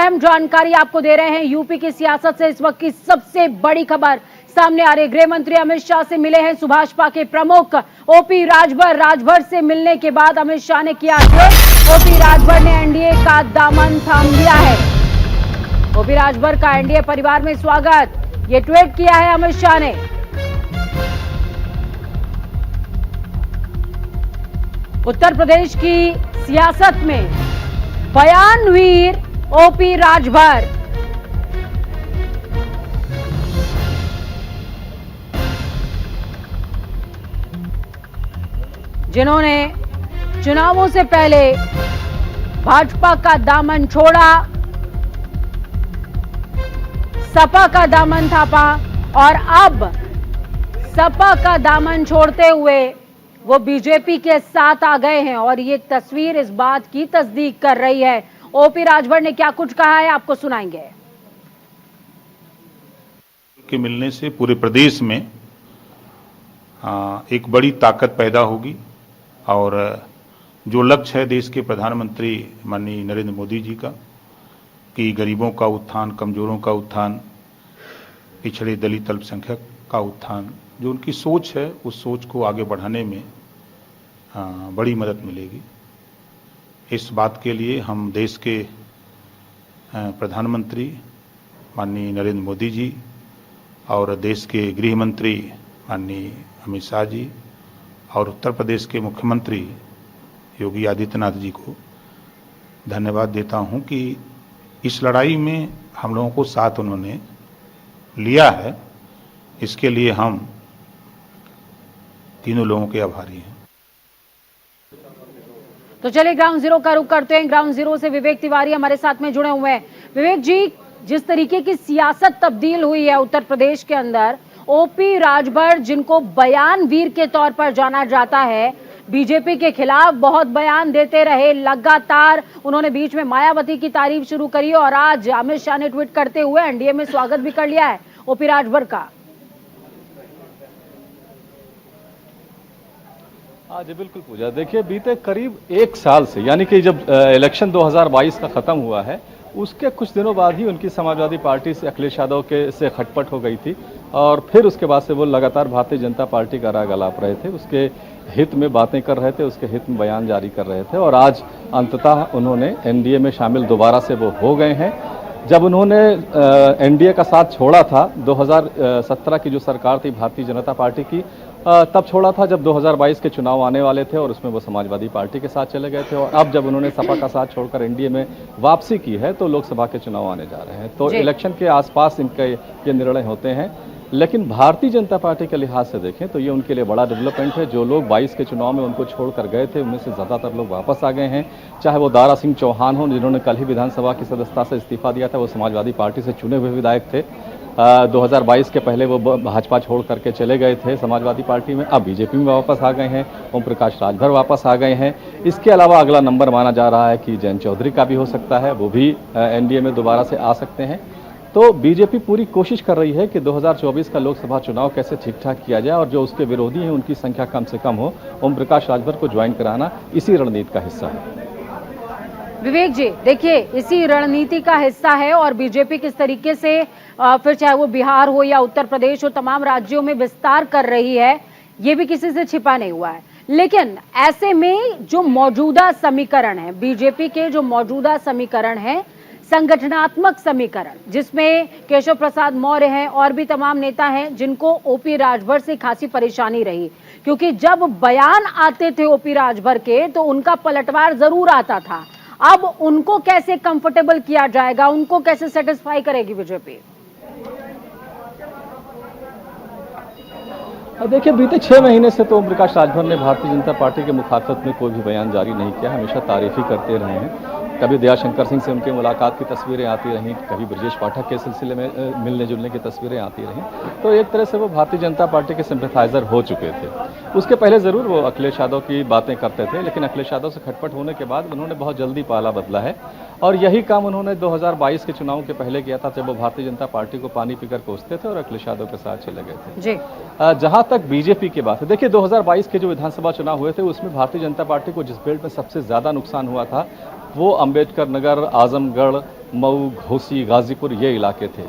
अहम जानकारी आपको दे रहे हैं। यूपी की सियासत से इस वक्त की सबसे बड़ी खबर सामने आ रही। गृह मंत्री अमित शाह से मिले हैं सुभाषपा के प्रमुख ओपी राजभर। राजभर से मिलने के बाद अमित शाह ने किया ट्वीट। ओपी राजभर ने एनडीए का दामन थाम लिया है। ओपी राजभर का एनडीए परिवार में स्वागत, ये ट्वीट किया है अमित शाह ने। उत्तर प्रदेश की सियासत में बयानवीर ओपी राजभर। जिन्होंने चुनावों से पहले भाजपा का दामन छोड़ा, सपा का दामन थामा और अब सपा का दामन छोड़ते हुए वो बीजेपी के साथ आ गए हैं। और ये तस्वीर इस बात की तस्दीक कर रही है। ओपी राजभर ने क्या कुछ कहा है आपको सुनाएंगे। के मिलने से पूरे प्रदेश में एक बड़ी ताकत पैदा होगी और जो लक्ष्य है देश के प्रधानमंत्री माननीय नरेंद्र मोदी जी का कि गरीबों का उत्थान, कमजोरों का उत्थान, पिछड़े दलित अल्पसंख्यक का उत्थान, जो उनकी सोच है उस सोच को आगे बढ़ाने में बड़ी मदद मिलेगी। इस बात के लिए हम देश के प्रधानमंत्री माननीय नरेंद्र मोदी जी और देश के गृह मंत्री माननीय अमित शाह जी और उत्तर प्रदेश के मुख्यमंत्री योगी आदित्यनाथ जी को धन्यवाद देता हूं कि इस लड़ाई में हम लोगों को साथ उन्होंने लिया है। इसके लिए हम तीनों लोगों के आभारी हैं। तो चलिए ग्राउंड जीरो का रुख करते हैं। ग्राउंड जीरो से विवेक तिवारी हमारे साथ में जुड़े हुए हैं। विवेक जी, जिस तरीके की सियासत तब्दील हुई है उत्तर प्रदेश के अंदर, ओपी राजभर जिनको बयान वीर के तौर पर जाना जाता है, बीजेपी के खिलाफ बहुत बयान देते रहे लगातार। उन्होंने बीच में मायावती की तारीफ शुरू करी और आज अमित शाह ने ट्वीट करते हुए एनडीए में स्वागत भी कर लिया है ओपी राजभर का। जी बिल्कुल पूजा, देखिए बीते करीब एक साल से, यानी कि जब इलेक्शन 2022 का खत्म हुआ है उसके कुछ दिनों बाद ही उनकी समाजवादी पार्टी से अखिलेश यादव के से खटपट हो गई थी और फिर उसके बाद से वो लगातार भारतीय जनता पार्टी का राग अलाप रहे थे, उसके हित में बातें कर रहे थे, उसके हित में बयान जारी कर रहे थे और आज अंततः उन्होंने एनडीए में शामिल दोबारा से वो हो गए हैं। जब उन्होंने एनडीए का साथ छोड़ा था 2017 की जो सरकार थी भारतीय जनता पार्टी की, तब छोड़ा था जब 2022 के चुनाव आने वाले थे और उसमें वो समाजवादी पार्टी के साथ चले गए थे और अब जब उन्होंने सपा का साथ छोड़कर एनडीए में वापसी की है तो लोकसभा के चुनाव आने जा रहे हैं। तो इलेक्शन के आसपास इनके ये निर्णय होते हैं, लेकिन भारतीय जनता पार्टी के लिहाज से देखें तो ये उनके लिए बड़ा डेवलपमेंट है। जो लोग 22 के चुनाव में उनको छोड़कर गए थे उनमें से ज़्यादातर लोग वापस आ गए हैं, चाहे वो दारा सिंह चौहान हो जिन्होंने कल ही विधानसभा की सदस्यता से इस्तीफा दिया था, वो समाजवादी पार्टी से चुने हुए विधायक थे। 2022 के पहले वो भाजपा छोड़ करके चले गए थे समाजवादी पार्टी में, अब बीजेपी में वापस आ गए हैं। ओम प्रकाश राजभर वापस आ गए हैं। इसके अलावा अगला नंबर माना जा रहा है कि जयंत चौधरी का भी हो सकता है, वो भी एनडीए में दोबारा से आ सकते हैं। तो बीजेपी पूरी कोशिश कर रही है कि 2024 का लोकसभा चुनाव कैसे ठीक ठाक किया जाए और जो उसके विरोधी हैं उनकी संख्या कम से कम हो। ओम प्रकाश राजभर को ज्वाइन कराना इसी रणनीति का हिस्सा है। विवेक जी, देखिए इसी रणनीति का हिस्सा है और बीजेपी किस तरीके से फिर चाहे वो बिहार हो या उत्तर प्रदेश हो तमाम राज्यों में विस्तार कर रही है, ये भी किसी से छिपा नहीं हुआ है। लेकिन ऐसे में जो मौजूदा समीकरण है, बीजेपी के जो मौजूदा समीकरण है, संगठनात्मक समीकरण, जिसमें केशव प्रसाद मौर्य हैं और भी तमाम नेता हैं जिनको ओपी राजभर से खासी परेशानी रही, क्योंकि जब बयान आते थे ओपी राजभर के तो उनका पलटवार जरूर आता था। अब उनको कैसे कंफर्टेबल किया जाएगा, उनको कैसे सेटिस्फाई करेगी बीजेपी? देखिए बीते 6 महीने से तो ओम प्रकाश राजभर ने भारतीय जनता पार्टी के मुखातब में कोई भी बयान जारी नहीं किया, हमेशा तारीफ ही करते रहे हैं। कभी दयाशंकर सिंह से उनकी मुलाकात की तस्वीरें आती रहीं, कभी ब्रजेश पाठक के सिलसिले में मिलने जुलने की तस्वीरें आती रहीं। तो एक तरह से वो भारतीय जनता पार्टी के सिंपैथाइजर हो चुके थे। उसके पहले ज़रूर वो अखिलेश यादव की बातें करते थे, लेकिन अखिलेश यादव से खटपट होने के बाद उन्होंने बहुत जल्दी पाला बदला है और यही काम उन्होंने 2022 के चुनाव के पहले किया था, जब वो भारतीय जनता पार्टी को पानी पीकर कोसते थे और अखिलेश यादव के साथ चले गए थे जी। जहां तक बीजेपी की बात है, देखिए 2022 के जो विधानसभा चुनाव हुए थे उसमें भारतीय जनता पार्टी को जिस बेल्ट में सबसे ज्यादा नुकसान हुआ था वो अंबेडकर नगर, आजमगढ़, मऊ, घोसी, गाजीपुर ये इलाके थे।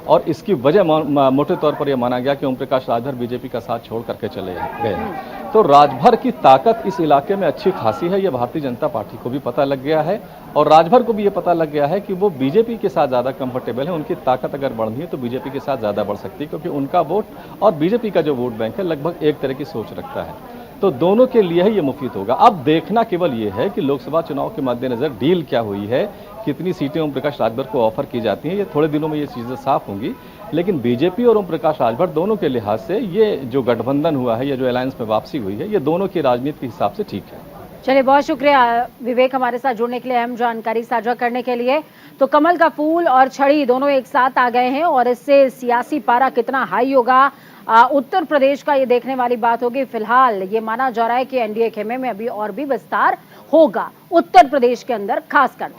और इसकी वजह मोटे तौर पर यह माना गया कि ओम प्रकाश राजभर बीजेपी का साथ छोड़ करके चले गए। तो राजभर की ताकत इस इलाके में अच्छी खासी है, यह भारतीय जनता पार्टी को भी पता लग गया है और राजभर को भी यह पता लग गया है कि वो बीजेपी के साथ ज़्यादा कंफर्टेबल है। उनकी ताकत अगर बढ़नी है तो बीजेपी के साथ ज़्यादा बढ़ सकती है, क्योंकि उनका वोट और बीजेपी का जो वोट बैंक है लगभग एक तरह की सोच रखता है। तो दोनों के लिए ही ये मुफीद होगा। अब देखना केवल ये है कि लोकसभा चुनाव के मद्देनजर डील क्या हुई है, कितनी सीटें ओम प्रकाश राजभर को ऑफर की जाती हैं, ये थोड़े दिनों में ये चीज़ें साफ होंगी। लेकिन बीजेपी और ओम प्रकाश राजभर दोनों के लिहाज से ये जो गठबंधन हुआ है, ये जो अलायंस में वापसी हुई है, ये दोनों की राजनीति के हिसाब से ठीक है। चलिए, बहुत शुक्रिया विवेक हमारे साथ जुड़ने के लिए, अहम जानकारी साझा करने के लिए। तो कमल का फूल और छड़ी दोनों एक साथ आ गए हैं और इससे सियासी पारा कितना हाई होगा उत्तर प्रदेश का ये देखने वाली बात होगी। फिलहाल ये माना जा रहा है कि एनडीए खेमे में अभी और भी विस्तार होगा उत्तर प्रदेश के अंदर खासकर। तो